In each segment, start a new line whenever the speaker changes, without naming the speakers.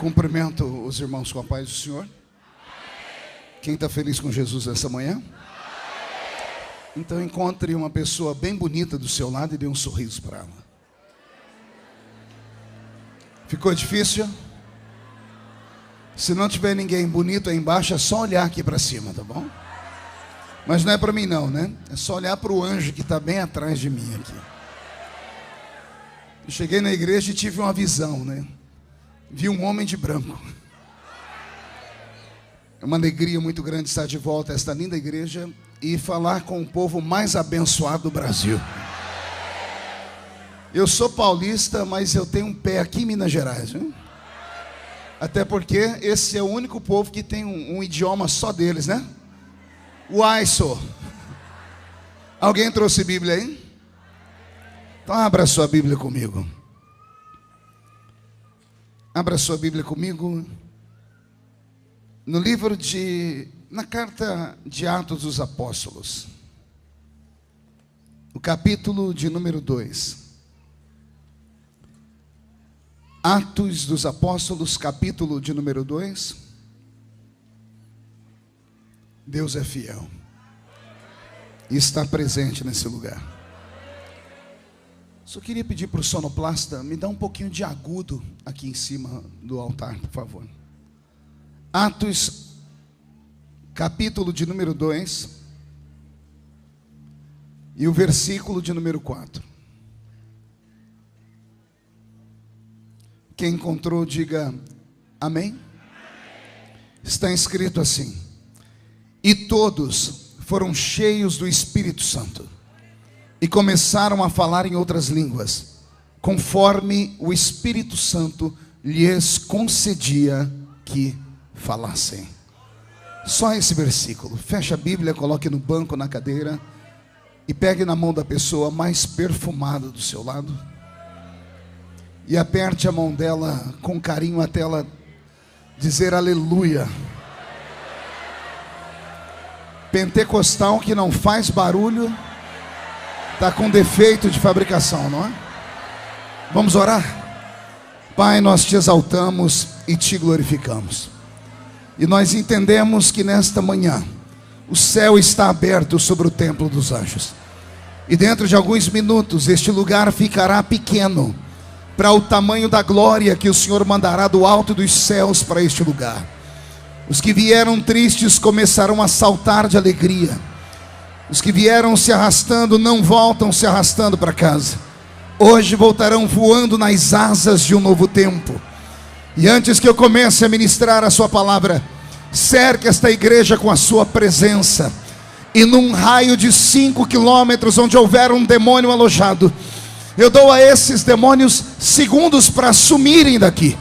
Cumprimento os irmãos com a paz do Senhor. Quem está feliz com Jesus essa manhã? Então encontre uma pessoa bem bonita do seu lado e dê um sorriso para ela. Ficou difícil? Se não tiver ninguém bonito aí embaixo, é só olhar aqui para cima, tá bom? Mas não é para mim não, né? É só olhar para o anjo que está bem atrás de mim aqui. Eu cheguei na igreja e tive uma visão, né? Vi um homem de branco. É uma alegria muito grande estar de volta a esta linda igreja e falar com o povo mais abençoado do Brasil. Eu sou paulista, mas eu tenho um pé aqui em Minas Gerais, viu? Até porque esse é o único povo que tem um idioma só deles, né? O Aiso. Alguém trouxe Bíblia aí? Então abra sua Bíblia comigo. Abra sua Bíblia comigo no livro na carta de Atos dos Apóstolos, o capítulo de número 2. Atos dos Apóstolos, capítulo de número 2. Deus é fiel e está presente nesse lugar. Só queria pedir para o sonoplasta, me dá um pouquinho de agudo aqui em cima do altar, por favor. Atos, capítulo de número 2, e o versículo de número 4. Quem encontrou, diga amém. Está escrito assim: e todos foram cheios do Espírito Santo e começaram a falar em outras línguas, conforme o Espírito Santo lhes concedia que falassem. Só esse versículo. Feche a Bíblia, coloque no banco, na cadeira, e pegue na mão da pessoa mais perfumada do seu lado e aperte a mão dela com carinho até ela dizer aleluia. Pentecostal que não faz barulho está com defeito de fabricação, não é? Vamos orar? Pai, nós te exaltamos e te glorificamos. E nós entendemos que nesta manhã o céu está aberto sobre o templo dos anjos. E dentro de alguns minutos este lugar ficará pequeno para o tamanho da glória que o Senhor mandará do alto dos céus para este lugar. Os que vieram tristes começarão a saltar de alegria. Os que vieram se arrastando não voltam se arrastando para casa. Hoje voltarão voando nas asas de um novo tempo. E antes que eu comece a ministrar a sua palavra, cerque esta igreja com a sua presença. E num raio de 5 quilômetros onde houver um demônio alojado, eu dou a esses demônios segundos para sumirem daqui.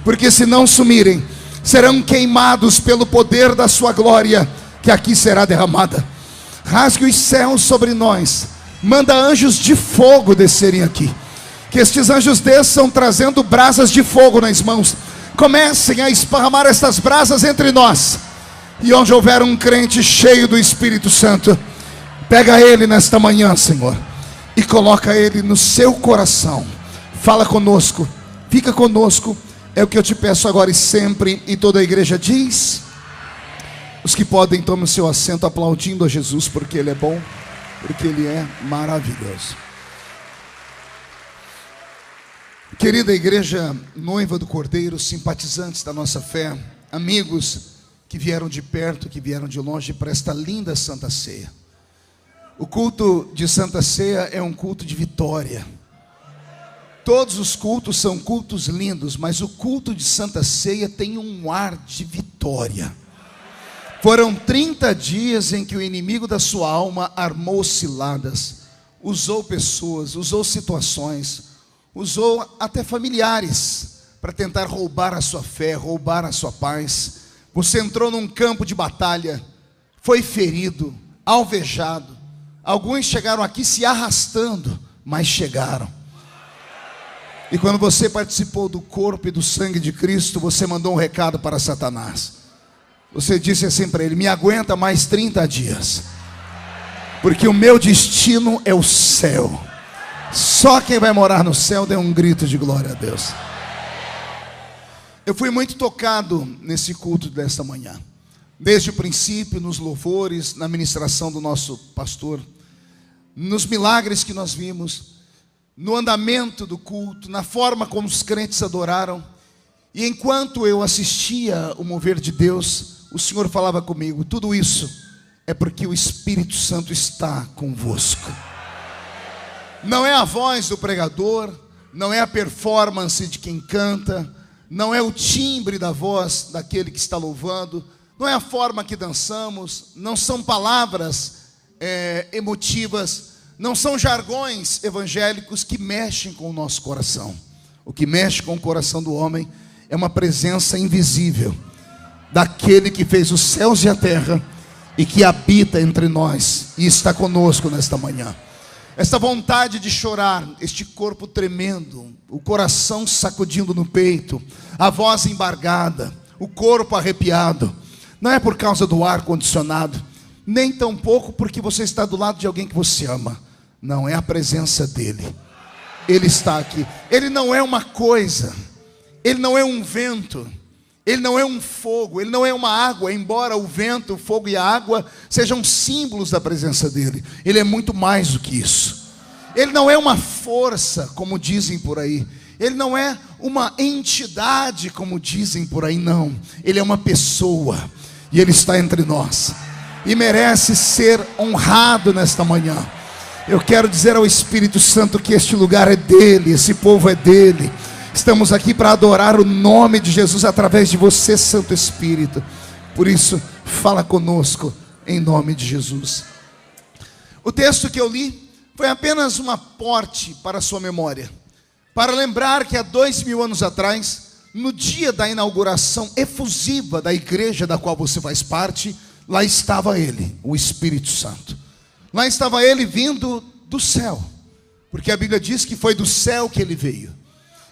Porque se não sumirem, serão queimados pelo poder da sua glória que aqui será derramada. Rasgue os céus sobre nós. Manda anjos de fogo descerem aqui. Que estes anjos desçam trazendo brasas de fogo nas mãos. Comecem a esparramar estas brasas entre nós. E onde houver um crente cheio do Espírito Santo, pega ele nesta manhã, Senhor, e coloca ele no seu coração. Fala conosco, fica conosco. É o que eu te peço agora e sempre. E toda a igreja diz: os que podem, tomem o seu assento aplaudindo a Jesus, porque Ele é bom, porque Ele é maravilhoso. Querida igreja, noiva do Cordeiro, simpatizantes da nossa fé, amigos que vieram de perto, que vieram de longe para esta linda Santa Ceia. O culto de Santa Ceia é um culto de vitória. Todos os cultos são cultos lindos, mas o culto de Santa Ceia tem um ar de vitória. Foram 30 dias em que o inimigo da sua alma armou ciladas, usou pessoas, usou situações, usou até familiares para tentar roubar a sua fé, roubar a sua paz. Você entrou num campo de batalha, foi ferido, alvejado. Alguns chegaram aqui se arrastando, mas chegaram. E quando você participou do corpo e do sangue de Cristo, você mandou um recado para Satanás. Você disse assim para ele: me aguenta mais 30 dias, porque o meu destino é o céu. Só quem vai morar no céu dê um grito de glória a Deus. Eu fui muito tocado nesse culto desta manhã. Desde o princípio, nos louvores, na ministração do nosso pastor, nos milagres que nós vimos, no andamento do culto, na forma como os crentes adoraram. E enquanto eu assistia o mover de Deus, o Senhor falava comigo: tudo isso é porque o Espírito Santo está convosco. Não é a voz do pregador, não é a performance de quem canta, não é o timbre da voz daquele que está louvando, não é a forma que dançamos, não são palavras emotivas, não são jargões evangélicos que mexem com o nosso coração. O que mexe com o coração do homem é uma presença invisível daquele que fez os céus e a terra e que habita entre nós e está conosco nesta manhã. Esta vontade de chorar, este corpo tremendo, o coração sacudindo no peito, a voz embargada, o corpo arrepiado, não é por causa do ar-condicionado, nem tampouco porque você está do lado de alguém que você ama. Não, é a presença dele. Ele está aqui. Ele não é uma coisa, ele não é um vento, ele não é um fogo, ele não é uma água, embora o vento, o fogo e a água sejam símbolos da presença dele. Ele é muito mais do que isso. Ele não é uma força, como dizem por aí. Ele não é uma entidade, como dizem por aí, não. Ele é uma pessoa, e ele está entre nós, e merece ser honrado nesta manhã. Eu quero dizer ao Espírito Santo que este lugar é dele, esse povo é dele. Estamos aqui para adorar o nome de Jesus através de você, Santo Espírito. Por isso, fala conosco em nome de Jesus. O texto que eu li foi apenas um aporte para a sua memória, para lembrar que há 2000 anos atrás, no dia da inauguração efusiva da igreja da qual você faz parte, lá estava ele, o Espírito Santo. Lá estava ele vindo do céu, porque a Bíblia diz que foi do céu que ele veio.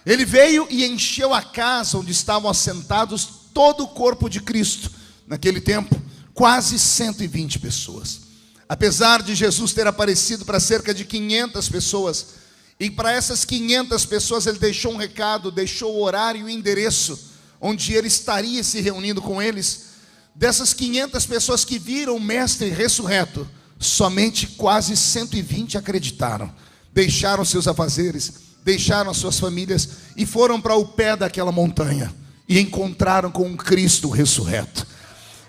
Ele veio e encheu a casa onde estavam assentados todo o corpo de Cristo. Naquele tempo, quase 120 pessoas. Apesar de Jesus ter aparecido para cerca de 500 pessoas, e para essas 500 pessoas ele deixou um recado, deixou o horário e o endereço onde ele estaria se reunindo com eles. Dessas 500 pessoas que viram o Mestre ressurreto, somente quase 120 acreditaram. Deixaram seus afazeres, deixaram as suas famílias e foram para o pé daquela montanha e encontraram com um Cristo ressurreto.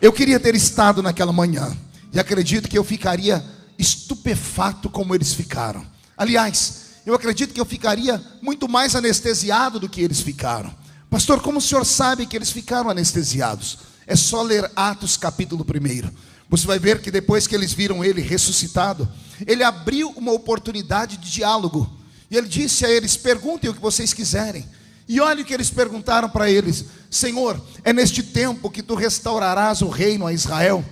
Eu queria ter estado naquela manhã e acredito que eu ficaria estupefato como eles ficaram. Aliás, eu acredito que eu ficaria muito mais anestesiado do que eles ficaram. Pastor, como o senhor sabe que eles ficaram anestesiados? É só ler Atos capítulo 1. Você vai ver que depois que eles viram ele ressuscitado, ele abriu uma oportunidade de diálogo. E ele disse a eles: perguntem o que vocês quiserem. E olha o que eles perguntaram para eles: Senhor, é neste tempo que tu restaurarás o reino a Israel?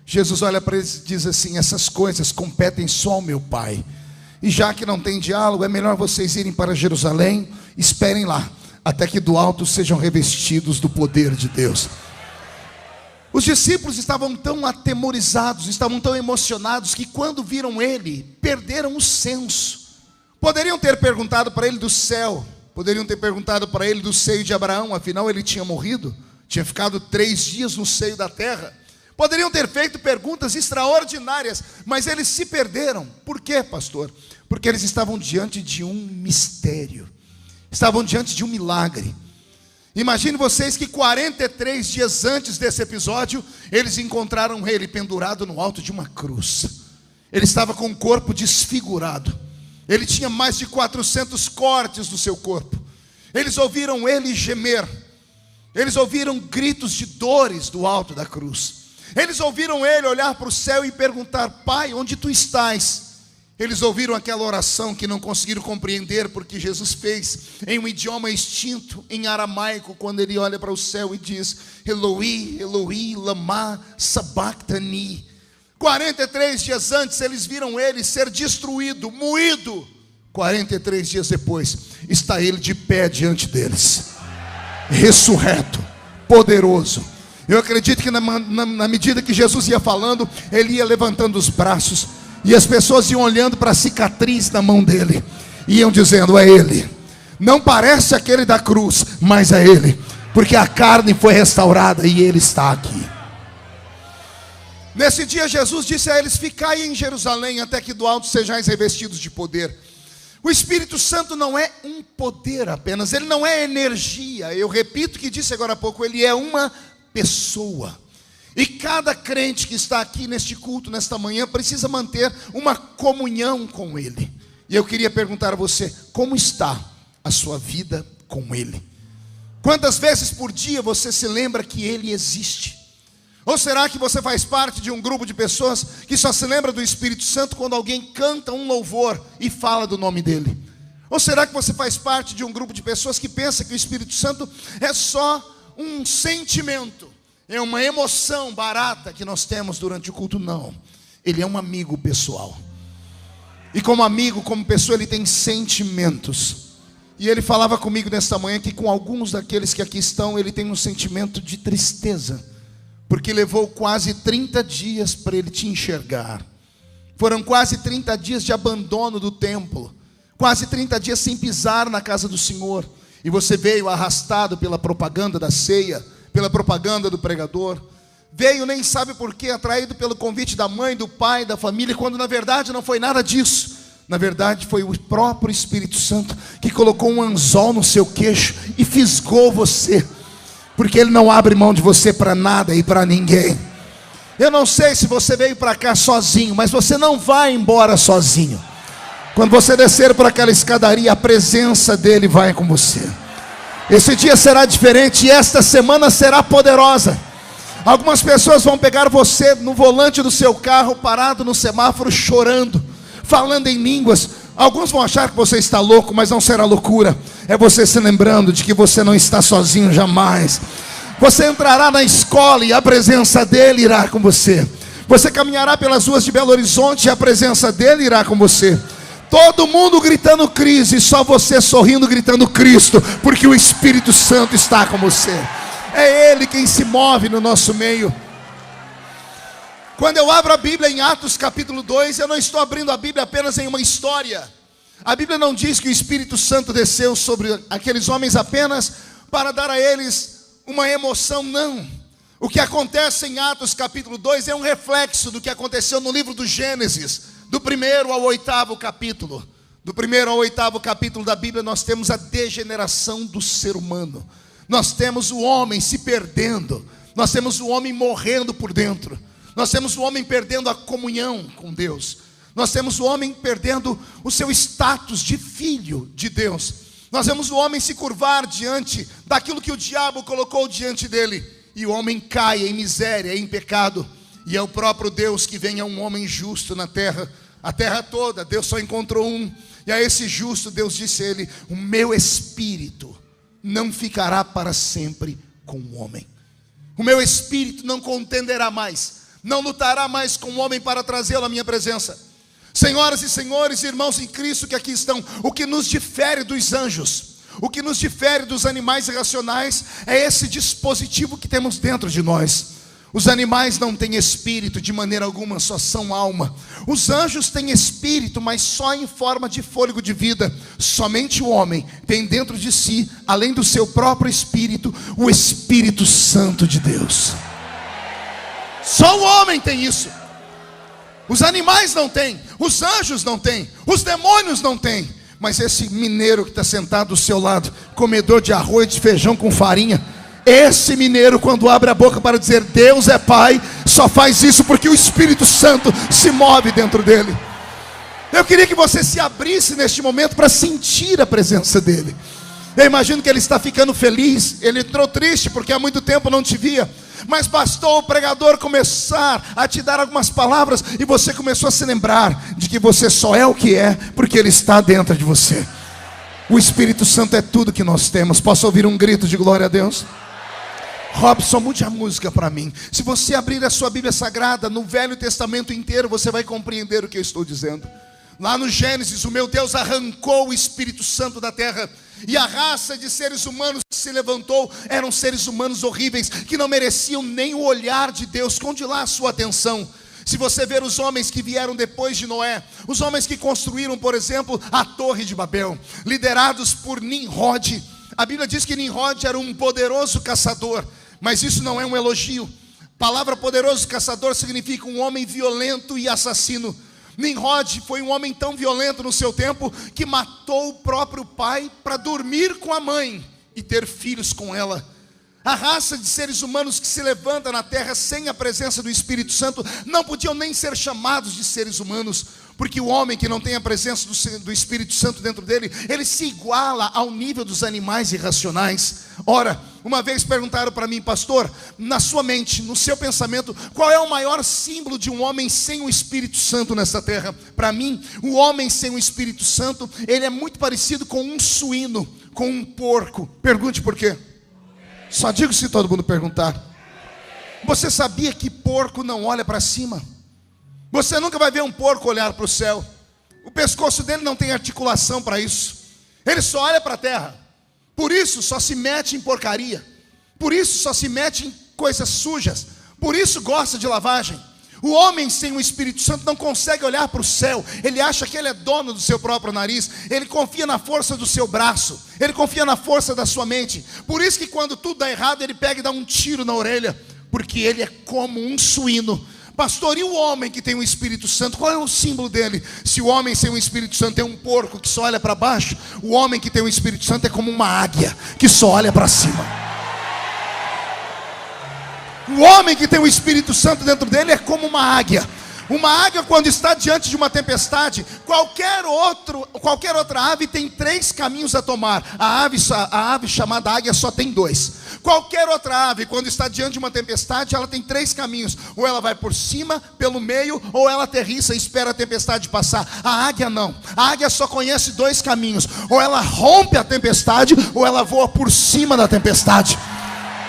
Jesus olha para eles e diz assim: essas coisas competem só ao meu Pai. E já que não tem diálogo, é melhor vocês irem para Jerusalém, esperem lá, até que do alto sejam revestidos do poder de Deus. Os discípulos estavam tão atemorizados, estavam tão emocionados, que quando viram ele, perderam o senso. Poderiam ter perguntado para ele do céu, poderiam ter perguntado para ele do seio de Abraão, afinal ele tinha morrido, tinha ficado 3 dias no seio da terra. Poderiam ter feito perguntas extraordinárias, mas eles se perderam. Por quê, pastor? Porque eles estavam diante de um mistério, estavam diante de um milagre. Imagine vocês que 43 dias antes desse episódio, eles encontraram ele pendurado no alto de uma cruz. Ele estava com o corpo desfigurado. Ele tinha mais de 400 cortes no seu corpo. Eles ouviram ele gemer. Eles ouviram gritos de dores do alto da cruz. Eles ouviram ele olhar para o céu e perguntar: Pai, onde tu estás? Eles ouviram aquela oração que não conseguiram compreender, porque Jesus fez em um idioma extinto, em aramaico, quando ele olha para o céu e diz: Eloi, Eloi, lama sabachthani. 43 dias antes eles viram ele ser destruído, moído. 43 dias depois está ele de pé diante deles, ressurreto, poderoso. Eu acredito que na medida que Jesus ia falando, ele ia levantando os braços, e as pessoas iam olhando para a cicatriz na mão dele, iam dizendo: é ele. Não parece aquele da cruz, mas é ele. porque a carne foi restaurada e Ele está aqui. Nesse dia Jesus disse a eles: ficai em Jerusalém até que do alto sejais revestidos de poder. O Espírito Santo não é um poder apenas, ele não é energia. Eu repito o que disse agora há pouco, ele é uma pessoa. E cada crente que está aqui neste culto, nesta manhã, precisa manter uma comunhão com ele. E eu queria perguntar a você: como está a sua vida com ele? Quantas vezes por dia você se lembra que ele existe? Ou será que você faz parte de um grupo de pessoas que só se lembra do Espírito Santo quando alguém canta um louvor e fala do nome dele? Ou será que você faz parte de um grupo de pessoas que pensa que o Espírito Santo é só um sentimento, é uma emoção barata que nós temos durante o culto? Não, ele é um amigo pessoal. E como amigo, como pessoa, ele tem sentimentos. E ele falava comigo nesta manhã que com alguns daqueles que aqui estão, ele tem um sentimento de tristeza, porque levou quase 30 dias para ele te enxergar. Foram quase 30 dias de abandono do templo, quase 30 dias sem pisar na casa do Senhor. E você veio arrastado pela propaganda da ceia, pela propaganda do pregador. Veio nem sabe por quê, atraído pelo convite da mãe, do pai, da família, quando na verdade não foi nada disso. Na verdade foi o próprio Espírito Santo que colocou um anzol no seu queixo e fisgou você, porque ele não abre mão de você para nada e para ninguém. Eu não sei se você veio para cá sozinho, mas você não vai embora sozinho. Quando você descer por aquela escadaria, a presença dele vai com você. Esse dia será diferente e esta semana será poderosa. Algumas pessoas vão pegar você no volante do seu carro, parado no semáforo, chorando, falando em línguas. Alguns vão achar que você está louco, mas não será loucura. É você se lembrando de que você não está sozinho jamais. Você entrará na escola e a presença dele irá com você. Você caminhará pelas ruas de Belo Horizonte e a presença dele irá com você. Todo mundo gritando crise, só você sorrindo, gritando Cristo, porque o Espírito Santo está com você. É ele quem se move no nosso meio. Quando eu abro a Bíblia em Atos capítulo 2, eu não estou abrindo a Bíblia apenas em uma história. A Bíblia não diz que o Espírito Santo desceu sobre aqueles homens apenas para dar a eles uma emoção, não. O que acontece em Atos capítulo 2 é um reflexo do que aconteceu no livro do Gênesis, do 1º ao 8º capítulo. Do 1º ao 8º capítulo da Bíblia nós temos a degeneração do ser humano. Nós temos o homem se perdendo. Nós temos o homem morrendo por dentro. Nós temos o homem perdendo a comunhão com Deus. Nós temos o homem perdendo o seu status de filho de Deus. Nós vemos o homem se curvar diante daquilo que o diabo colocou diante dele. E o homem cai em miséria, em pecado. E é o próprio Deus que vem a um homem justo na terra. A terra toda, Deus só encontrou um. E a esse justo Deus disse a ele: o meu espírito não ficará para sempre com o homem. O meu espírito não contenderá mais, não lutará mais com o homem para trazê-lo à minha presença. Senhoras e senhores, irmãos em Cristo que aqui estão, o que nos difere dos anjos, o que nos difere dos animais irracionais, é esse dispositivo que temos dentro de nós. Os animais não têm espírito de maneira alguma, só são alma. Os anjos têm espírito, mas só em forma de fôlego de vida. Somente o homem tem dentro de si, além do seu próprio espírito, o Espírito Santo de Deus. Só o homem tem isso. Os animais não têm, os anjos não têm, os demônios não têm. Mas esse mineiro que está sentado do seu lado, comedor de arroz, de feijão com farinha, esse mineiro, quando abre a boca para dizer Deus é Pai, só faz isso porque o Espírito Santo se move dentro dele. Eu queria que você se abrisse neste momento para sentir a presença dele. Eu imagino que ele está ficando feliz. Ele entrou triste porque há muito tempo não te via, mas bastou o pregador começar a te dar algumas palavras e você começou a se lembrar de que você só é o que é porque ele está dentro de você. O Espírito Santo é tudo que nós temos. Posso ouvir um grito de glória a Deus? Robson, mude a música para mim. Se você abrir a sua Bíblia Sagrada, no Velho Testamento inteiro, você vai compreender o que eu estou dizendo. Lá no Gênesis, o meu Deus arrancou o Espírito Santo da terra, e a raça de seres humanos que se levantou eram seres humanos horríveis, que não mereciam nem o olhar de Deus. Esconde lá a sua atenção. Se você ver os homens que vieram depois de Noé, os homens que construíram, por exemplo, a Torre de Babel, liderados por Nimrod, A Bíblia diz que Nimrod era um poderoso caçador, mas isso não é um elogio. A palavra poderoso caçador significa um homem violento e assassino. Nimrod foi um homem tão violento no seu tempo que matou o próprio pai para dormir com a mãe e ter filhos com ela. A raça de seres humanos que se levanta na terra sem a presença do Espírito Santo não podiam nem ser chamados de seres humanos, porque o homem que não tem a presença do Espírito Santo dentro dele, ele se iguala ao nível dos animais irracionais. Ora, uma vez perguntaram para mim: pastor, na sua mente, no seu pensamento, qual é o maior símbolo de um homem sem o Espírito Santo nessa terra? Para mim, o homem sem o Espírito Santo, ele é muito parecido com um suíno, com um porco. Pergunte por quê? Só digo se todo mundo perguntar. Você sabia que porco não olha para cima? Você nunca vai ver um porco olhar para o céu. O pescoço dele não tem articulação para isso. Ele só olha para a terra. Por isso só se mete em porcaria. Por isso só se mete em coisas sujas. Por isso gosta de lavagem. O homem sem o Espírito Santo não consegue olhar para o céu. Ele acha que ele é dono do seu próprio nariz. Ele confia na força do seu braço. Ele confia na força da sua mente. Por isso que quando tudo dá errado, ele pega e dá um tiro na orelha. Porque ele é como um suíno. Pastor, e o homem que tem o Espírito Santo, qual é o símbolo dele? Se o homem sem o Espírito Santo é um porco que só olha para baixo, o homem que tem o Espírito Santo é como uma águia que só olha para cima. O homem que tem o Espírito Santo dentro dele é como uma águia. Uma águia, quando está diante de uma tempestade, qualquer outra ave tem 3 caminhos a tomar. A ave chamada águia só tem 2. Qualquer outra ave, quando está diante de uma tempestade, ela tem 3 caminhos. Ou ela vai por cima, pelo meio, ou ela aterrissa e espera a tempestade passar. A águia não. A águia só conhece 2 caminhos. Ou ela rompe a tempestade, ou ela voa por cima da tempestade.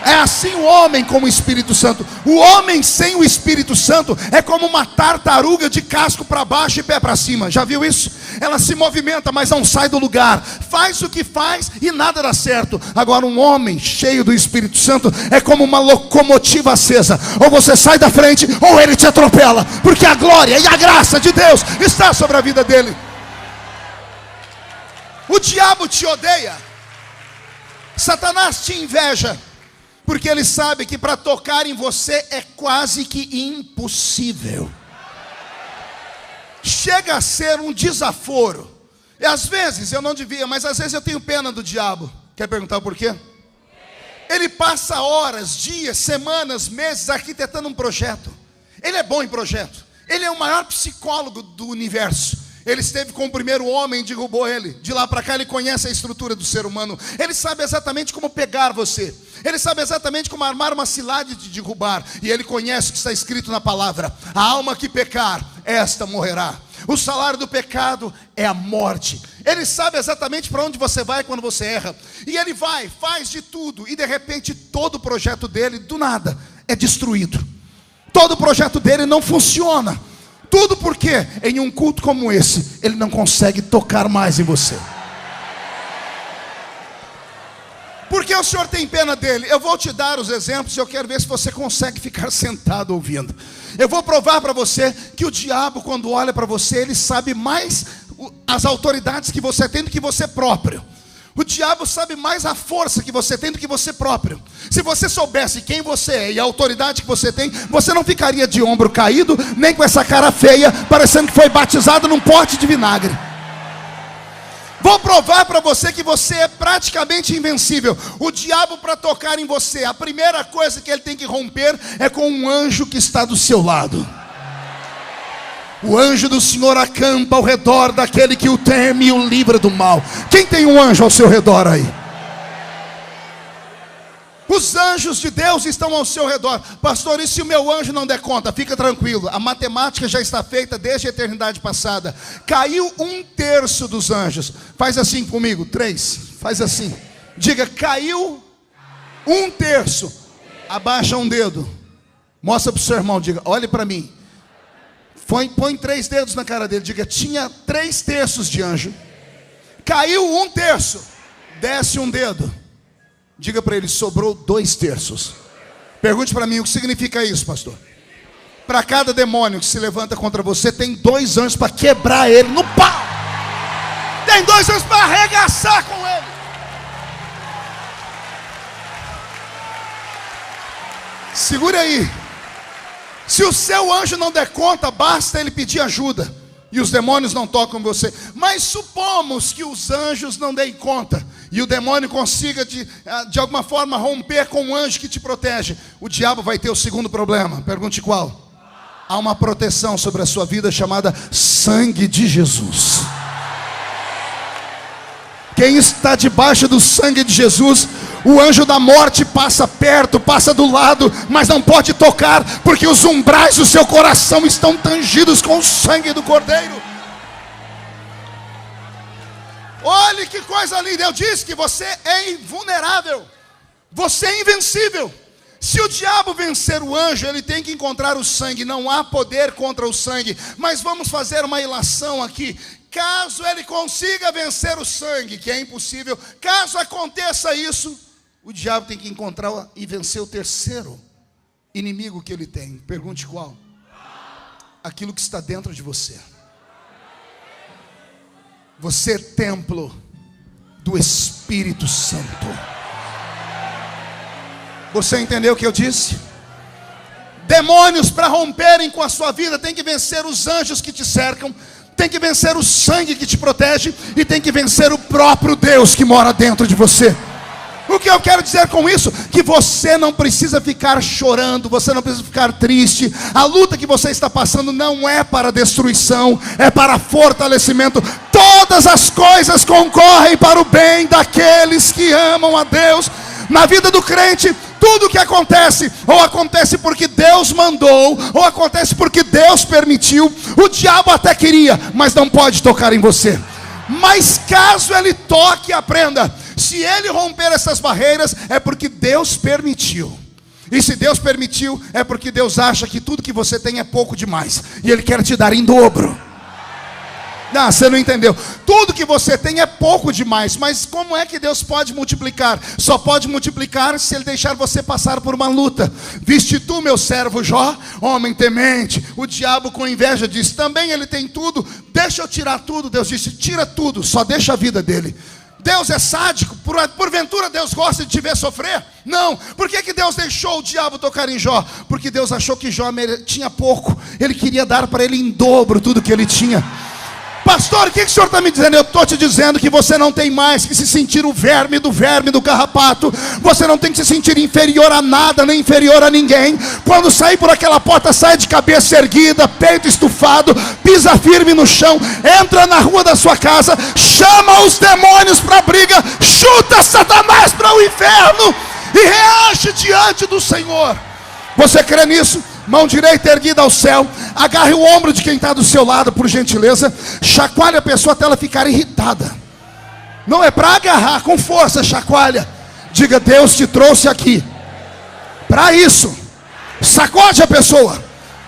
É assim o homem com o Espírito Santo. O homem sem o Espírito Santo é como uma tartaruga de casco para baixo e pé para cima. Já viu isso? Ela se movimenta, mas não sai do lugar. Faz o que faz e nada dá certo. Agora um homem cheio do Espírito Santo é como uma locomotiva acesa. Ou você sai da frente, ou ele te atropela. Porque a glória e a graça de Deus está sobre a vida dele. O diabo te odeia. Satanás te inveja. Porque ele sabe que para tocar em você é quase que impossível. Chega a ser um desaforo. E às vezes eu não devia, mas às vezes eu tenho pena do diabo. Quer perguntar por quê? Ele passa horas, dias, semanas, meses arquitetando um projeto. Ele é bom em projeto. Ele é o maior psicólogo do universo. Ele esteve com o primeiro homem e derrubou ele. De lá para cá ele conhece a estrutura do ser humano. Ele sabe exatamente como pegar você. Ele sabe exatamente como armar uma cilada de derrubar. E ele conhece o que está escrito na palavra: a alma que pecar, esta morrerá. O salário do pecado é a morte. Ele sabe exatamente para onde você vai quando você erra. E ele vai, faz de tudo. E de repente todo o projeto dele, do nada, é destruído. Todo o projeto dele não funciona. Tudo porque em um culto como esse, ele não consegue tocar mais em você. Porque o Senhor tem pena dele. Eu vou te dar os exemplos e eu quero ver se você consegue ficar sentado ouvindo. Eu vou provar para você que o diabo, quando olha para você, ele sabe mais as autoridades que você tem do que você próprio. O diabo sabe mais a força que você tem do que você próprio. Se você soubesse quem você é e a autoridade que você tem, você não ficaria de ombro caído, nem com essa cara feia, parecendo que foi batizado num pote de vinagre. Vou provar para você que você é praticamente invencível. O diabo, para tocar em você, a primeira coisa que ele tem que romper é com um anjo que está do seu lado. O anjo do Senhor acampa ao redor daquele que o teme e o livra do mal. Quem tem um anjo ao seu redor aí? Os anjos de Deus estão ao seu redor. Pastor, e se o meu anjo não der conta? Fica tranquilo, a matemática já está feita desde a eternidade passada. Caiu 1/3 dos anjos. Faz assim comigo, 3. Faz assim. Diga, caiu 1/3. Abaixa um dedo. Mostra para o seu irmão, diga, olhe para mim. Põe 3 dedos na cara dele. Diga, tinha 3/3 de anjo. Caiu 1/3. Desce um dedo. Diga para ele, sobrou 2/3. Pergunte para mim, o que significa isso, pastor? Para cada demônio que se levanta contra você, tem 2 anjos para quebrar ele no pau. Tem 2 anjos para arregaçar com ele. Segure aí. Se o seu anjo não der conta, basta ele pedir ajuda. E os demônios não tocam você. Mas supomos que os anjos não deem conta. E o demônio consiga de alguma forma romper com o anjo que te protege. O diabo vai ter o segundo problema. Pergunte qual? Há uma proteção sobre a sua vida chamada sangue de Jesus. Quem está debaixo do sangue de Jesus, o anjo da morte passa perto, passa do lado, mas não pode tocar, porque os umbrais do seu coração estão tangidos com o sangue do Cordeiro. Olhe que coisa linda. Eu disse que você é invulnerável, você é invencível. Se o diabo vencer o anjo, ele tem que encontrar o sangue. Não há poder contra o sangue. Mas vamos fazer uma ilação aqui. Caso ele consiga vencer o sangue, que é impossível, caso aconteça isso, o diabo tem que encontrar e vencer o terceiro inimigo que ele tem. Pergunte qual? Aquilo que está dentro de você. Você é templo do Espírito Santo. Você entendeu o que eu disse? Demônios, para romperem com a sua vida, tem que vencer os anjos que te cercam, tem que vencer o sangue que te protege, e tem que vencer o próprio Deus que mora dentro de você. O que eu quero dizer com isso? Que você não precisa ficar chorando, você não precisa ficar triste. A luta que você está passando não é para destruição, é para fortalecimento. Todas as coisas concorrem para o bem daqueles que amam a Deus. Na vida do crente, tudo que acontece, ou acontece porque Deus mandou, ou acontece porque Deus permitiu. O diabo até queria, mas não pode tocar em você. Mas caso ele toque, aprenda: se ele romper essas barreiras, é porque Deus permitiu. E se Deus permitiu, é porque Deus acha que tudo que você tem é pouco demais, e Ele quer te dar em dobro. Não, você não entendeu. Tudo que você tem é pouco demais. Mas como é que Deus pode multiplicar? Só pode multiplicar se Ele deixar você passar por uma luta. Viste tu, meu servo Jó, homem temente. O diabo com inveja disse: também ele tem tudo, deixa eu tirar tudo. Deus disse: tira tudo, só deixa a vida dele. Deus é sádico? Porventura Deus gosta de te ver sofrer? Não. Por que Deus deixou o diabo tocar em Jó? Porque Deus achou que Jó tinha pouco. Ele queria dar para ele em dobro tudo que ele tinha. Pastor, o que o senhor está me dizendo? Eu estou te dizendo que você não tem mais que se sentir o verme do carrapato. Você não tem que se sentir inferior a nada, nem inferior a ninguém. Quando sair por aquela porta, sai de cabeça erguida, peito estufado, pisa firme no chão, entra na rua da sua casa, chama os demônios para a briga, chuta Satanás para o inferno e reage diante do Senhor. Você crê nisso? Mão direita erguida ao céu. Agarre o ombro de quem está do seu lado, por gentileza. Chacoalhe a pessoa até ela ficar irritada. Não é para agarrar, com força, chacoalha. Diga: Deus te trouxe aqui para isso. Sacode a pessoa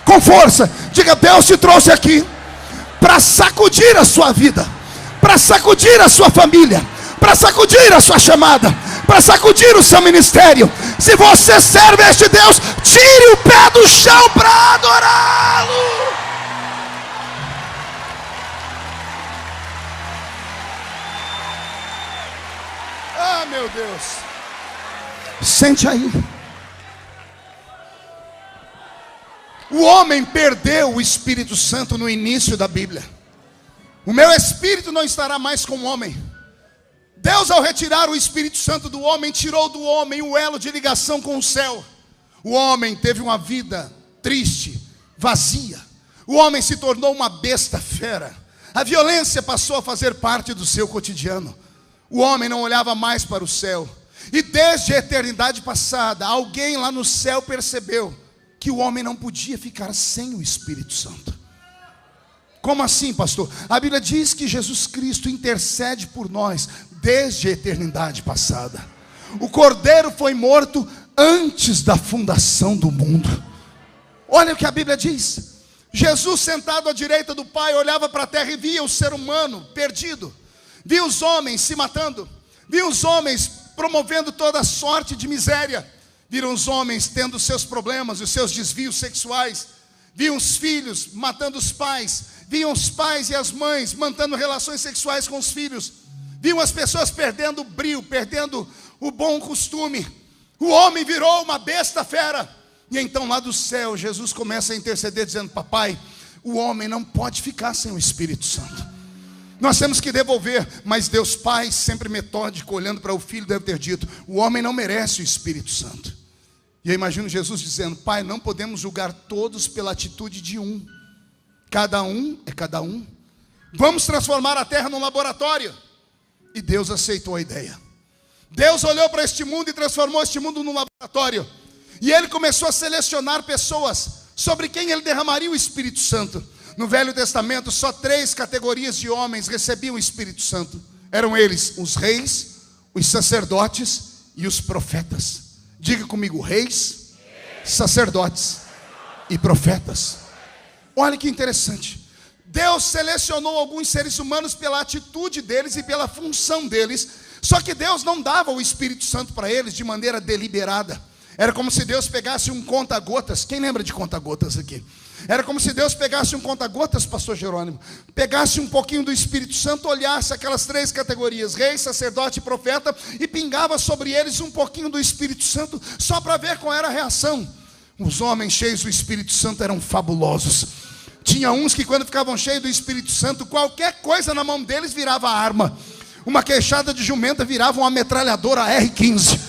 com força. Diga: Deus te trouxe aqui para sacudir a sua vida, para sacudir a sua família, para sacudir a sua chamada, para sacudir o seu ministério. Se você serve a este Deus, tire o pé do chão para adorá-lo. Ah, meu Deus. Sente aí. O homem perdeu o Espírito Santo no início da Bíblia. O meu espírito não estará mais com o homem. Deus, ao retirar o Espírito Santo do homem, tirou do homem o elo de ligação com o céu. O homem teve uma vida triste, vazia. O homem se tornou uma besta fera. A violência passou a fazer parte do seu cotidiano. O homem não olhava mais para o céu. E desde a eternidade passada, alguém lá no céu percebeu que o homem não podia ficar sem o Espírito Santo. Como assim, pastor? A Bíblia diz que Jesus Cristo intercede por nós desde a eternidade passada. O Cordeiro foi morto antes da fundação do mundo. Olha o que a Bíblia diz. Jesus, sentado à direita do Pai, olhava para a terra e via o ser humano perdido. Via os homens se matando. Via os homens promovendo toda sorte de miséria. Viram os homens tendo seus problemas, os seus desvios sexuais. Viam os filhos matando os pais. Viam os pais e as mães mantendo relações sexuais com os filhos. Viam as pessoas perdendo o brio, perdendo o bom costume. O homem virou uma besta fera. E então lá do céu, Jesus começa a interceder dizendo: papai, o homem não pode ficar sem o Espírito Santo. Nós temos que devolver. Mas Deus Pai, sempre metódico, olhando para o Filho, deve ter dito: o homem não merece o Espírito Santo. E eu imagino Jesus dizendo: pai, não podemos julgar todos pela atitude de um. Cada um é cada um. Vamos transformar a terra num laboratório. E Deus aceitou a ideia. Deus olhou para este mundo e transformou este mundo num laboratório. E Ele começou a selecionar pessoas sobre quem Ele derramaria o Espírito Santo. No Velho Testamento, só 3 categorias de homens recebiam o Espírito Santo. Eram eles: os reis, os sacerdotes e os profetas. Diga comigo: reis, sacerdotes e profetas. Olha que interessante. Deus selecionou alguns seres humanos pela atitude deles e pela função deles. Só que Deus não dava o Espírito Santo para eles de maneira deliberada. Era como se Deus pegasse um conta-gotas. Quem lembra de conta-gotas aqui? Era como se Deus pegasse um conta-gotas, pastor Jerônimo, pegasse um pouquinho do Espírito Santo, olhasse aquelas 3 categorias, rei, sacerdote e profeta, e pingava sobre eles um pouquinho do Espírito Santo, só para ver qual era a reação. Os homens cheios do Espírito Santo eram fabulosos. Tinha uns que, quando ficavam cheios do Espírito Santo, qualquer coisa na mão deles virava arma. Uma queixada de jumenta virava uma metralhadora R15.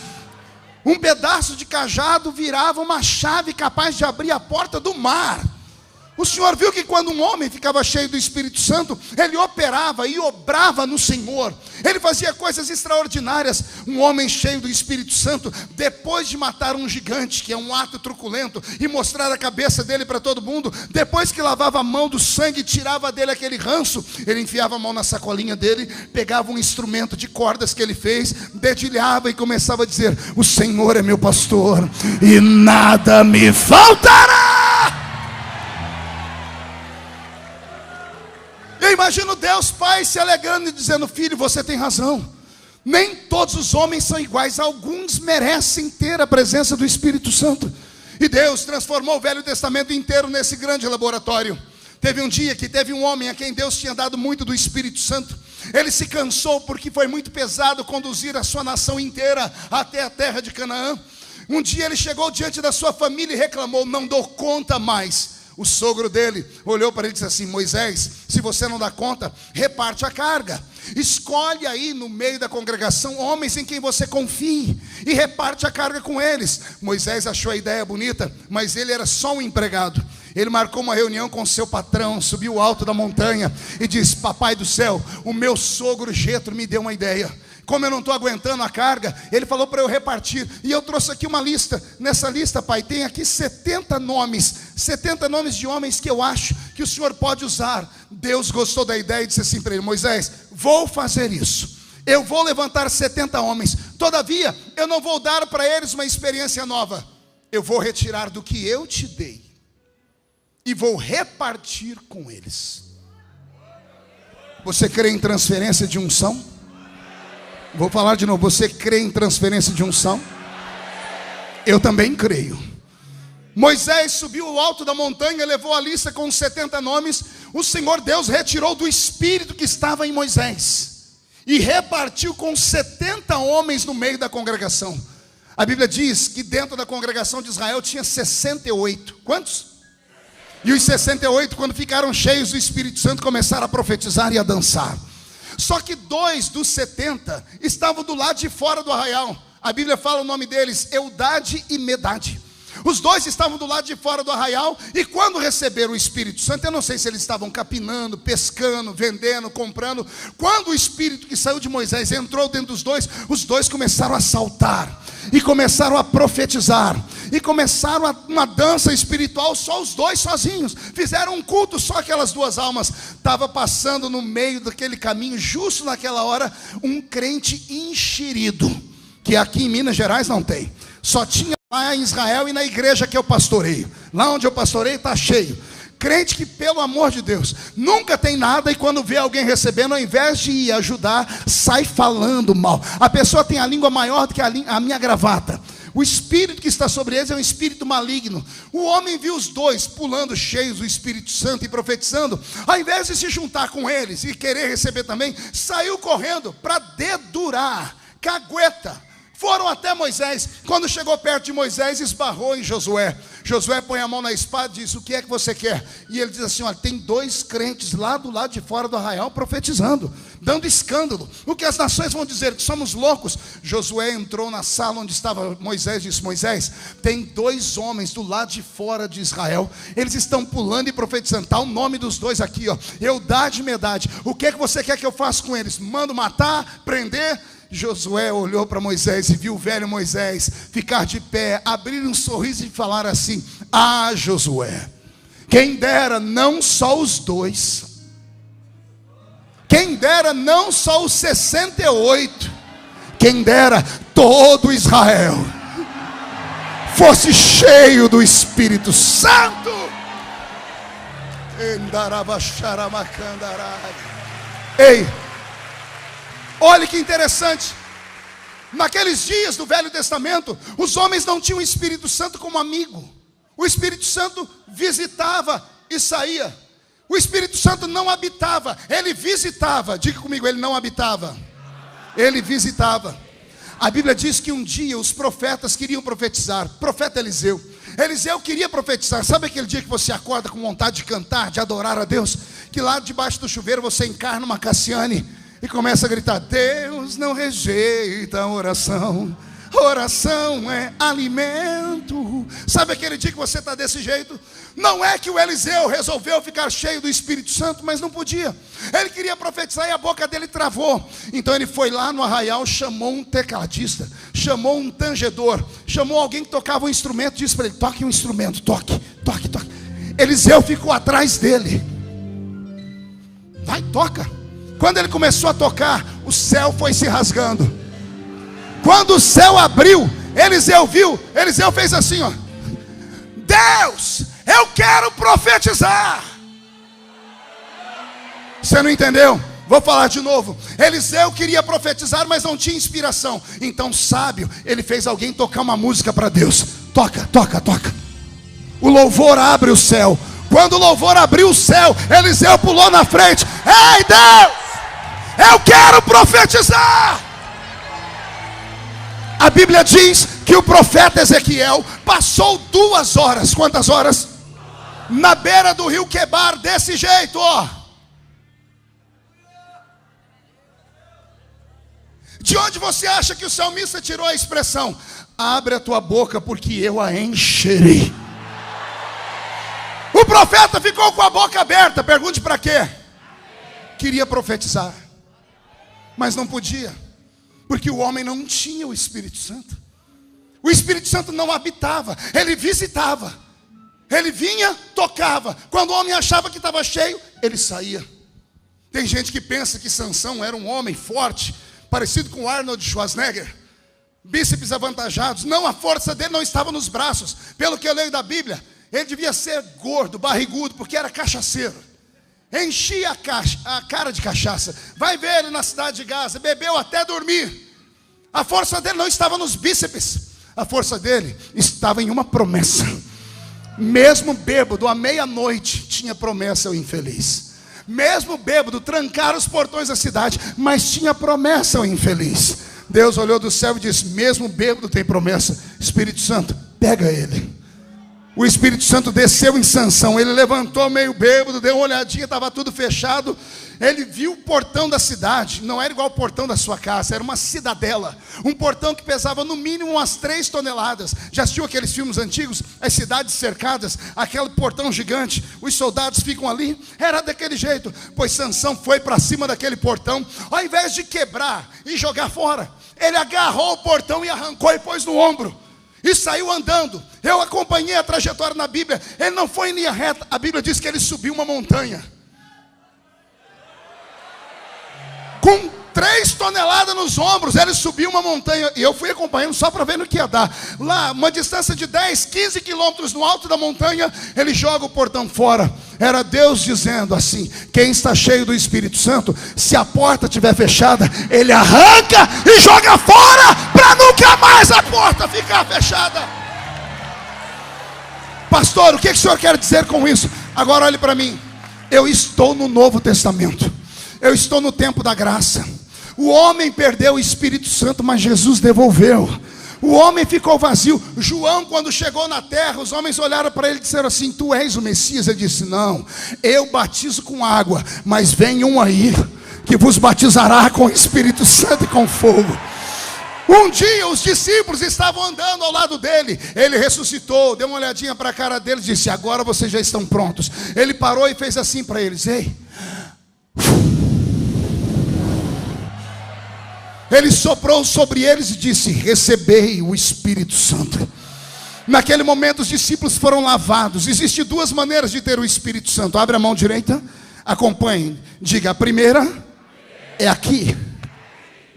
Um pedaço de cajado virava uma chave capaz de abrir a porta do mar. O Senhor viu que quando um homem ficava cheio do Espírito Santo, ele operava e obrava no Senhor. Ele fazia coisas extraordinárias. Um homem cheio do Espírito Santo, depois de matar um gigante, que é um ato truculento, e mostrar a cabeça dele para todo mundo, depois que lavava a mão do sangue e tirava dele aquele ranço, ele enfiava a mão na sacolinha dele, pegava um instrumento de cordas que ele fez, dedilhava e começava a dizer: o Senhor é meu pastor e nada me faltará. Eu imagino Deus Pai se alegrando e dizendo: filho, você tem razão. Nem todos os homens são iguais. Alguns merecem ter a presença do Espírito Santo. E Deus transformou o Velho Testamento inteiro nesse grande laboratório. Teve um dia que teve um homem a quem Deus tinha dado muito do Espírito Santo. Ele se cansou porque foi muito pesado conduzir a sua nação inteira até a terra de Canaã. Um dia ele chegou diante da sua família e reclamou: não dou conta mais. O sogro dele olhou para ele e disse assim: Moisés, se você não dá conta, reparte a carga. Escolhe aí no meio da congregação homens em quem você confie e reparte a carga com eles. Moisés achou a ideia bonita, mas ele era só um empregado. Ele marcou uma reunião com seu patrão, subiu o alto da montanha e disse: papai do céu, o meu sogro Jetro me deu uma ideia. Como eu não estou aguentando a carga, ele falou para eu repartir. E eu trouxe aqui uma lista. Nessa lista, pai, tem aqui 70 nomes. 70 nomes de homens que eu acho que o senhor pode usar. Deus gostou da ideia e disse assim para ele: Moisés, vou fazer isso. Eu vou levantar 70 homens. Todavia, eu não vou dar para eles uma experiência nova. Eu vou retirar do que eu te dei e vou repartir com eles. Você crê em transferência de unção? Vou falar de novo. Você crê em transferência de unção? Eu também creio. Moisés subiu ao alto da montanha, levou a lista com os 70 nomes. O Senhor Deus retirou do espírito que estava em Moisés e repartiu com 70 homens no meio da congregação. A Bíblia diz que dentro da congregação de Israel tinha 68. Quantos? E os 68, quando ficaram cheios do Espírito Santo, começaram a profetizar e a dançar. Só que 2 dos 70 estavam do lado de fora do arraial. A Bíblia fala o nome deles: Eudade e Medade. Os 2 estavam do lado de fora do arraial. E quando receberam o Espírito Santo, eu não sei se eles estavam capinando, pescando, vendendo, comprando. Quando o Espírito que saiu de Moisés entrou dentro dos 2, os 2 começaram a saltar e começaram a profetizar e começaram uma dança espiritual, só os 2 sozinhos. Fizeram um culto, só aquelas 2 almas. Estava passando no meio daquele caminho, justo naquela hora, um crente enxerido, que aqui em Minas Gerais não tem. Só tinha lá em Israel e na igreja que eu pastoreio. Lá onde eu pastoreio está cheio. Crente que, pelo amor de Deus, nunca tem nada, e quando vê alguém recebendo, ao invés de ir ajudar, sai falando mal. A pessoa tem a língua maior do que a minha gravata. O espírito que está sobre eles é um espírito maligno. O homem viu os 2 pulando cheios do Espírito Santo e profetizando. Ao invés de se juntar com eles e querer receber também, saiu correndo para dedurar, cagueta. foram até Moisés. Quando chegou perto de Moisés, esbarrou em Josué. Josué põe a mão na espada e diz: o que é que você quer? E ele diz assim: olha, tem 2 crentes lá do lado de fora do arraial profetizando, dando escândalo. O que as nações vão dizer? Que somos loucos. Josué entrou na sala onde estava Moisés e disse: Moisés, tem 2 homens do lado de fora de Israel, eles estão pulando e profetizando. Está o nome dos 2 aqui, ó, Eldade e Medade. O que é que você quer que eu faça com eles? Mando matar, prender? Josué olhou para Moisés e viu o velho Moisés ficar de pé, abrir um sorriso e falar assim: ah, Josué, quem dera não só os 2, quem dera não só os 68, quem dera todo Israel fosse cheio do Espírito Santo. Ei, olhe que interessante. Naqueles dias do Velho Testamento, os homens não tinham o Espírito Santo como amigo. O Espírito Santo visitava e saía. O Espírito Santo não habitava, ele visitava. Diga comigo, ele não habitava, ele visitava. A Bíblia diz que um dia os profetas queriam profetizar. Profeta Eliseu queria profetizar. Sabe aquele dia que você acorda com vontade de cantar, de adorar a Deus? Que lá debaixo do chuveiro você encarna uma Cassiane e começa a gritar: Deus não rejeita a oração, oração é alimento. Sabe aquele dia que você está desse jeito? Não é que o Eliseu resolveu ficar cheio do Espírito Santo, mas não podia. Ele queria profetizar e a boca dele travou. Então ele foi lá no arraial, chamou um tecladista, chamou um tangedor, chamou alguém que tocava um instrumento, disse para ele: toque um instrumento, toque. Eliseu ficou atrás dele. Vai, toca. Quando ele começou a tocar, o céu foi se rasgando. Quando o céu abriu, Eliseu viu. Eliseu fez assim, ó: Deus, eu quero profetizar. Você não entendeu? Vou falar de novo. Eliseu queria profetizar, mas não tinha inspiração. Então, sábio, ele fez alguém tocar uma música para Deus. Toca. O louvor abre o céu. Quando o louvor abriu o céu, Eliseu pulou na frente: ei, Deus, eu quero profetizar. A Bíblia diz que o profeta Ezequiel passou 2 horas. Quantas horas? Na beira do rio Quebar, desse jeito, ó. De onde você acha que o salmista tirou a expressão: abre a tua boca porque eu a encherei? O profeta ficou com a boca aberta. Pergunte para quê? Queria profetizar, mas não podia, porque o homem não tinha o Espírito Santo. O Espírito Santo não habitava, ele visitava. Ele vinha, tocava. Quando o homem achava que estava cheio, ele saía. Tem gente que pensa que Sansão era um homem forte, parecido com Arnold Schwarzenegger, bíceps avantajados. Não, a força dele não estava nos braços. Pelo que eu leio da Bíblia, ele devia ser gordo, barrigudo, porque era cachaceiro. Enchia a cara de cachaça. Vai ver ele na cidade de Gaza, bebeu até dormir. A força dele não estava nos bíceps. A força dele estava em uma promessa. Mesmo bêbado, à meia-noite, tinha promessa ao infeliz. Mesmo bêbado, trancaram os portões da cidade, mas tinha promessa ao infeliz. Deus olhou do céu e disse: mesmo bêbado tem promessa. Espírito Santo, pega ele. O Espírito Santo desceu em Sansão. Ele levantou meio bêbado, deu uma olhadinha, estava tudo fechado. Ele viu o portão da cidade. Não era igual o portão da sua casa, era uma cidadela. Um portão que pesava no mínimo umas 3 toneladas. Já assistiu aqueles filmes antigos? As cidades cercadas, aquele portão gigante, os soldados ficam ali. Era daquele jeito. Pois Sansão foi para cima daquele portão. Ao invés de quebrar e jogar fora, ele agarrou o portão e arrancou e pôs no ombro. E saiu andando. Eu acompanhei a trajetória na Bíblia. Ele não foi em linha reta. A Bíblia diz que ele subiu uma montanha com 3 toneladas nos ombros. Ele subiu uma montanha. E eu fui acompanhando só para ver no que ia dar. Lá, uma distância de 10, 15 quilômetros no alto da montanha, ele joga o portão fora. Era Deus dizendo assim: quem está cheio do Espírito Santo, se a porta estiver fechada, ele arranca e joga fora, para nunca mais a porta ficar fechada. Pastor, o que o senhor quer dizer com isso? Agora olhe para mim. Eu estou no Novo Testamento. Eu estou no tempo da graça. O homem perdeu o Espírito Santo, mas Jesus devolveu. O homem ficou vazio. João, quando chegou na terra, os homens olharam para ele e disseram assim: tu és o Messias? Ele disse: não, eu batizo com água, mas vem um aí que vos batizará com o Espírito Santo e com fogo. Um dia os discípulos estavam andando ao lado dele. Ele ressuscitou, deu uma olhadinha para a cara deles e disse: agora vocês já estão prontos. Ele parou e fez assim para eles: ei. Ele soprou sobre eles e disse: recebei o Espírito Santo. Naquele momento os discípulos foram lavados. Existem duas maneiras de ter o Espírito Santo. Abre a mão direita, acompanhe, diga: a primeira é aqui.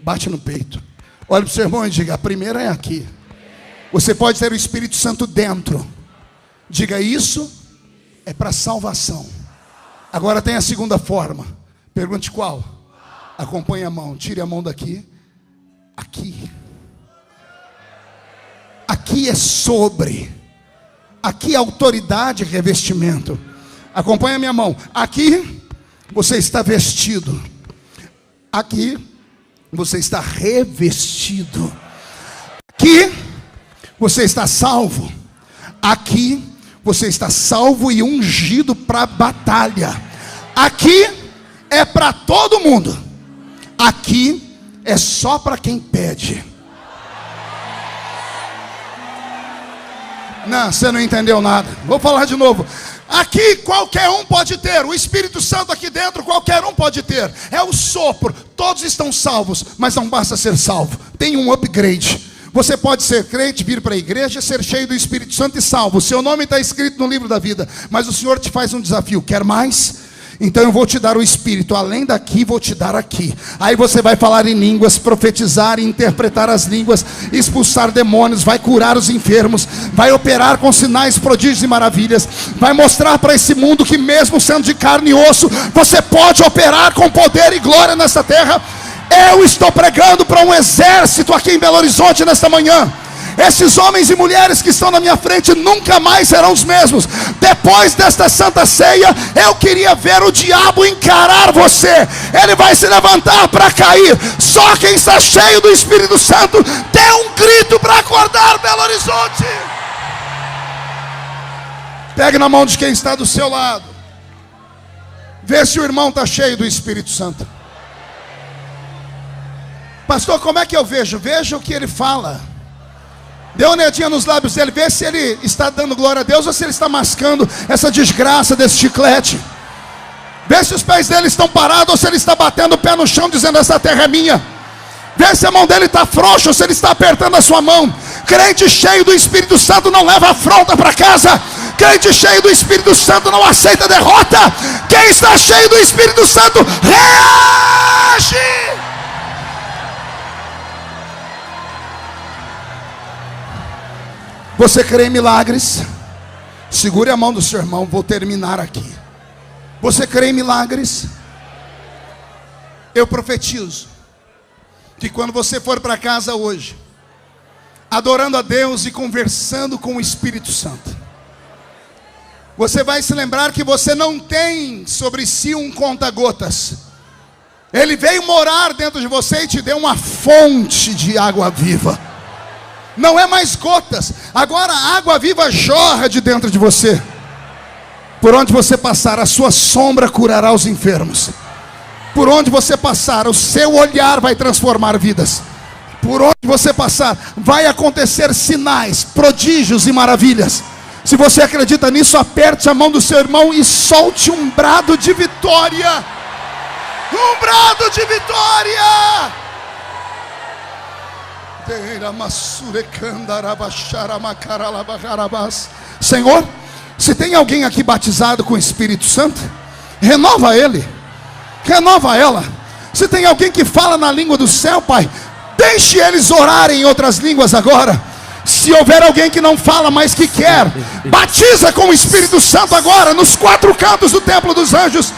Bate no peito. Olha para o seu irmão e diga: a primeira é aqui. Você pode ter o Espírito Santo dentro. Diga: isso é para salvação. Agora tem a segunda forma. Pergunte qual. Acompanhe a mão, tire a mão daqui. Aqui. Aqui é sobre. Aqui é autoridade e revestimento. Acompanhe a minha mão. Aqui você está vestido. Aqui você está revestido. Aqui você está salvo. Aqui você está salvo e ungido para a batalha. Aqui é para todo mundo. Aqui é só para quem pede. Não, você não entendeu nada. Vou falar de novo. Aqui qualquer um pode ter. O Espírito Santo aqui dentro qualquer um pode ter. É o sopro. Todos estão salvos, mas não basta ser salvo. Tem um upgrade. Você pode ser crente, vir para a igreja, ser cheio do Espírito Santo e salvo. Seu nome está escrito no livro da vida. Mas o Senhor te faz um desafio. Quer mais? Então eu vou te dar o Espírito, além daqui vou te dar aqui. Aí você vai falar em línguas, profetizar, interpretar as línguas, expulsar demônios, vai curar os enfermos, vai operar com sinais, prodígios e maravilhas, vai mostrar para esse mundo que mesmo sendo de carne e osso, você pode operar com poder e glória nessa terra. Eu estou pregando para um exército aqui em Belo Horizonte nesta manhã. Esses homens e mulheres que estão na minha frente nunca mais serão os mesmos. Depois desta santa ceia, eu queria ver o diabo encarar você. Ele vai se levantar para cair. Só quem está cheio do Espírito Santo, dê um grito para acordar Belo Horizonte. Pegue na mão de quem está do seu lado. Vê se o irmão está cheio do Espírito Santo. Pastor, como é que eu vejo? Veja o que ele fala. Dê uma olhadinha nos lábios dele, vê se ele está dando glória a Deus ou se ele está mascando essa desgraça desse chiclete. Vê se os pés dele estão parados ou se ele está batendo o pé no chão dizendo: essa terra é minha. Vê se a mão dele está frouxa ou se ele está apertando a sua mão. Crente cheio do Espírito Santo não leva afronta para casa. Crente cheio do Espírito Santo não aceita derrota. Quem está cheio do Espírito Santo reage. Você crê em milagres? Segure a mão do seu irmão, vou terminar aqui. Você crê em milagres? Eu profetizo que quando você for para casa hoje, adorando a Deus e conversando com o Espírito Santo, você vai se lembrar que você não tem sobre si um conta-gotas. Ele veio morar dentro de você e te deu uma fonte de água viva. Não é mais gotas. Agora a água viva jorra de dentro de você. Por onde você passar, a sua sombra curará os enfermos. Por onde você passar, o seu olhar vai transformar vidas. Por onde você passar, vai acontecer sinais, prodígios e maravilhas. Se você acredita nisso, aperte a mão do seu irmão e solte um brado de vitória. Um brado de vitória. Senhor, se tem alguém aqui batizado com o Espírito Santo, renova ele, renova ela. Se tem alguém que fala na língua do céu, Pai, deixe eles orarem em outras línguas agora. Se houver alguém que não fala, mas que quer, batiza com o Espírito Santo agora, nos quatro cantos do templo dos anjos.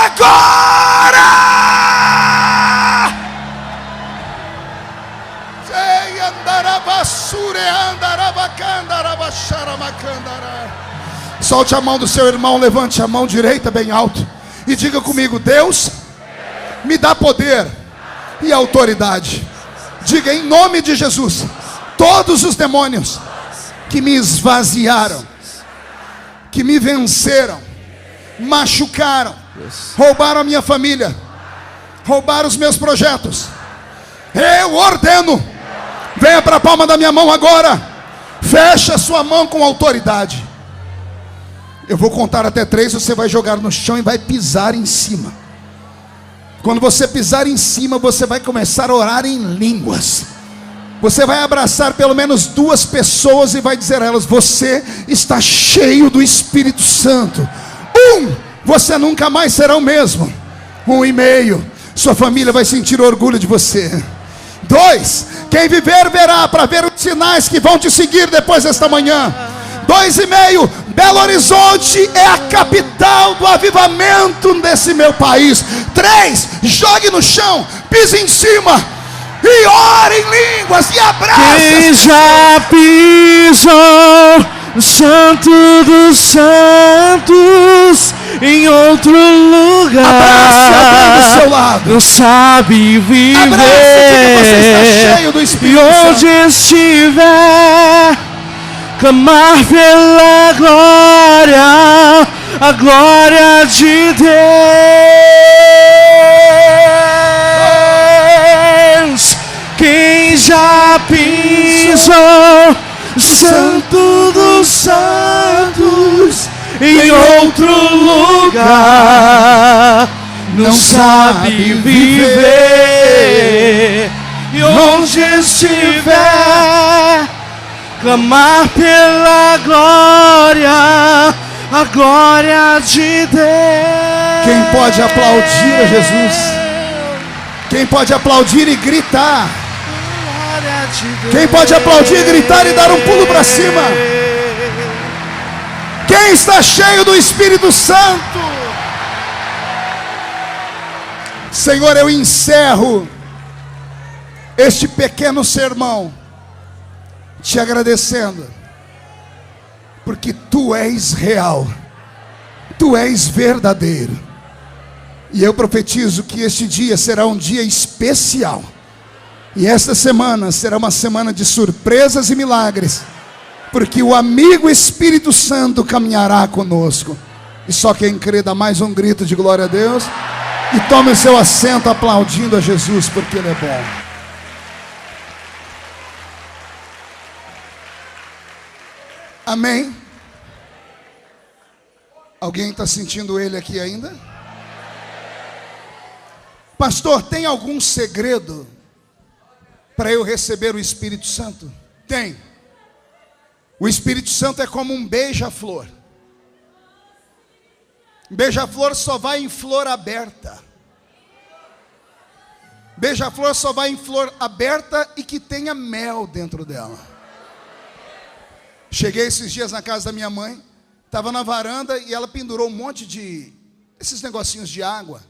Agora! Solte a mão do seu irmão, levante a mão direita bem alto e diga comigo: Deus, me dá poder e autoridade. Diga em nome de Jesus: todos os demônios que me esvaziaram, que me venceram, machucaram, roubaram a minha família, roubaram os meus projetos, eu ordeno, venha para a palma da minha mão agora, fecha sua mão com autoridade. Eu vou contar até 3, você vai jogar no chão e vai pisar em cima. Quando você pisar em cima, você vai começar a orar em línguas. Você vai abraçar pelo menos 2 pessoas e vai dizer a elas: você está cheio do Espírito Santo. 1, você nunca mais será o mesmo. 1,5, sua família vai sentir orgulho de você. 2, quem viver verá, para ver os sinais que vão te seguir depois desta manhã. 2,5, Belo Horizonte é a capital do avivamento desse meu país. 3, jogue no chão, pise em cima e ore em línguas e abraça.
Quem já pisou no Santo dos Santos em outro lugar,
abrace alguém do seu lado,
não sabe viver.
Abrace, você está cheio do Espírito
e onde
Santo.
estiver, clamar pela glória, a glória de Deus. Quem já pisou Santo dos Santos em outro lugar, não sabe viver. E onde estiver, clamar pela glória, a glória de Deus.
Quem pode aplaudir a Jesus? Quem pode aplaudir e gritar? Quem pode aplaudir e gritar e dar um pulo para cima? Quem está cheio do Espírito Santo? Senhor, eu encerro este pequeno sermão te agradecendo, porque Tu és real, Tu és verdadeiro. E eu profetizo que este dia será um dia especial. E esta semana será uma semana de surpresas e milagres, porque o amigo Espírito Santo caminhará conosco. E só quem crê dá mais um grito de glória a Deus. E tome o seu assento aplaudindo a Jesus, porque Ele é bom. Amém? Alguém está sentindo Ele aqui ainda? Pastor, tem algum segredo para eu receber o Espírito Santo? Tem. O Espírito Santo é como um beija-flor. Beija-flor só vai em flor aberta. Beija-flor só vai em flor aberta e que tenha mel dentro dela. Cheguei esses dias na casa da minha mãe, estava na varanda e ela pendurou um monte de esses negocinhos de água.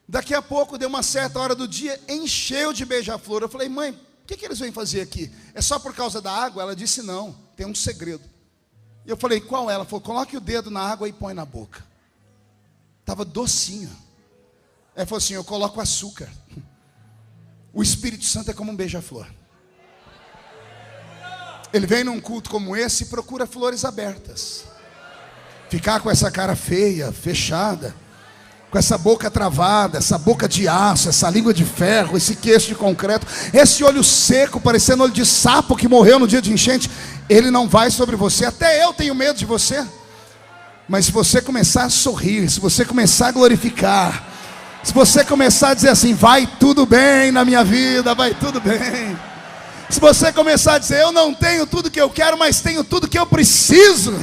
Daqui a pouco, deu uma certa hora do dia, encheu de beija-flor. Eu falei: mãe, o que eles vêm fazer aqui? É só por causa da água? Ela disse: não, tem um segredo. E eu falei: qual é? Ela falou: coloque o dedo na água e põe na boca. Estava docinho. Ela falou assim: eu coloco açúcar. O Espírito Santo é como um beija-flor. Ele vem num culto como esse e procura flores abertas. Ficar com essa cara feia, fechada, com essa boca travada, essa boca de aço, essa língua de ferro, esse queixo de concreto, esse olho seco, parecendo olho de sapo que morreu no dia de enchente, ele não vai sobre você. Até eu tenho medo de você. Mas se você começar a sorrir, se você começar a glorificar, se você começar a dizer assim: vai tudo bem na minha vida, vai tudo bem. Se você começar a dizer: eu não tenho tudo que eu quero, mas tenho tudo que eu preciso,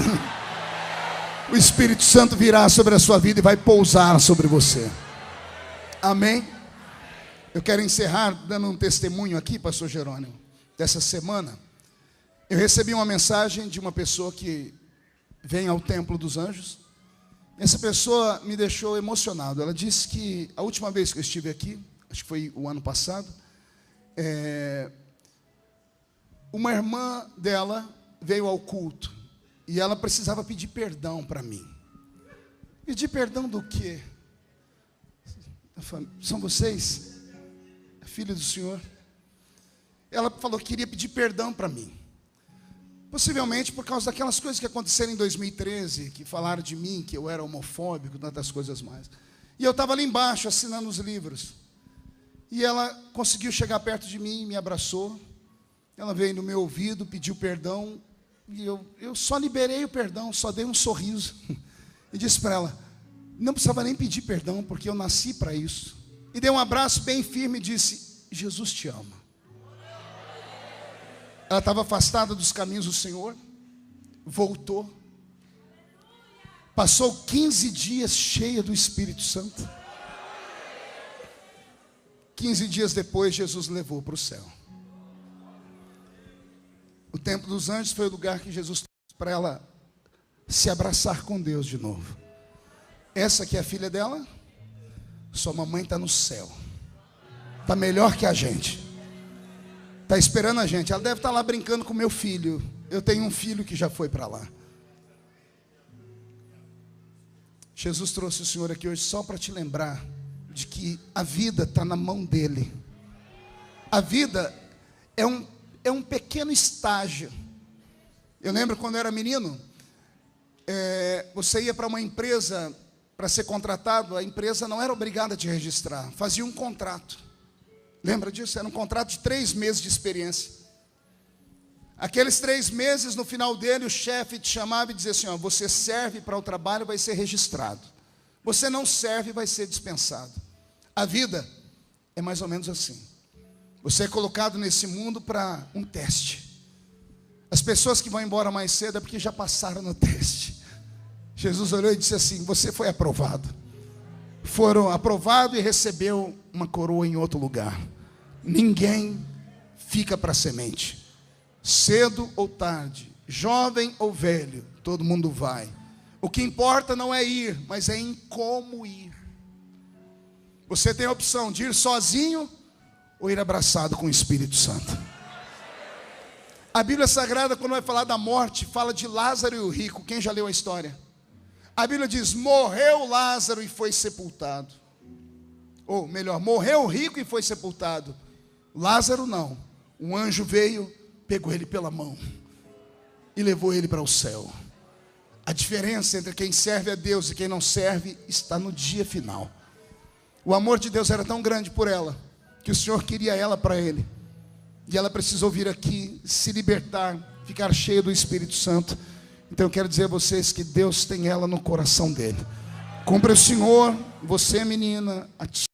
o Espírito Santo virá sobre a sua vida e vai pousar sobre você. Amém? Eu quero encerrar dando um testemunho aqui, pastor Jerônimo. Dessa semana, eu recebi uma mensagem de uma pessoa que vem ao Templo dos Anjos. Essa pessoa me deixou emocionado. Ela disse que a última vez que eu estive aqui, acho que foi o ano passado, uma irmã dela veio ao culto e ela precisava pedir perdão para mim. Pedir perdão do quê? São vocês? A filha do Senhor? Ela falou que queria pedir perdão para mim. Possivelmente por causa daquelas coisas que aconteceram em 2013, que falaram de mim, que eu era homofóbico, tantas coisas mais. E eu estava ali embaixo, assinando os livros. E ela conseguiu chegar perto de mim, me abraçou. Ela veio no meu ouvido, pediu perdão. E eu só liberei o perdão, só dei um sorriso. E disse para ela, não precisava nem pedir perdão, porque eu nasci para isso. E dei um abraço bem firme e disse, Jesus te ama. Ela estava afastada dos caminhos do Senhor, voltou, passou 15 dias cheia do Espírito Santo. 15 dias depois, Jesus levou para o céu. O Templo dos Anjos foi o lugar que Jesus trouxe para ela se abraçar com Deus de novo. Essa que é a filha dela, sua mamãe está no céu, está melhor que a gente. Está esperando a gente. Ela deve estar lá brincando com meu filho. Eu tenho um filho que já foi para lá. Jesus trouxe o Senhor aqui hoje só para te lembrar de que a vida está na mão dele. A vida é um pequeno estágio. Eu lembro quando eu era menino, você ia para uma empresa para ser contratado, a empresa não era obrigada a te registrar, fazia um contrato. Lembra disso? Era um contrato de 3 meses de experiência. Aqueles 3 meses, no final dele, o chefe te chamava e dizia assim, ó, você serve para o trabalho, vai ser registrado. Você não serve, vai ser dispensado. A vida é mais ou menos assim. Você é colocado nesse mundo para um teste. As pessoas que vão embora mais cedo é porque já passaram no teste. Jesus olhou e disse assim, você foi aprovado. Foram aprovado e recebeu uma coroa em outro lugar. Ninguém fica para semente. Cedo ou tarde, jovem ou velho, todo mundo vai. O que importa não é ir, mas é em como ir. Você tem a opção de ir sozinho ou ir abraçado com o Espírito Santo. A Bíblia Sagrada, quando vai falar da morte, fala de Lázaro e o rico. Quem já leu a história? A Bíblia diz, morreu Lázaro e foi sepultado. Ou melhor, morreu o rico e foi sepultado. Lázaro não. Um anjo veio, pegou ele pela mão e levou ele para o céu. A diferença entre quem serve a Deus e quem não serve está no dia final. O amor de Deus era tão grande por ela, que o Senhor queria ela para ele. E ela precisou vir aqui, se libertar, ficar cheia do Espírito Santo. Então eu quero dizer a vocês que Deus tem ela no coração dele. Cumpre o Senhor, você menina, a ti.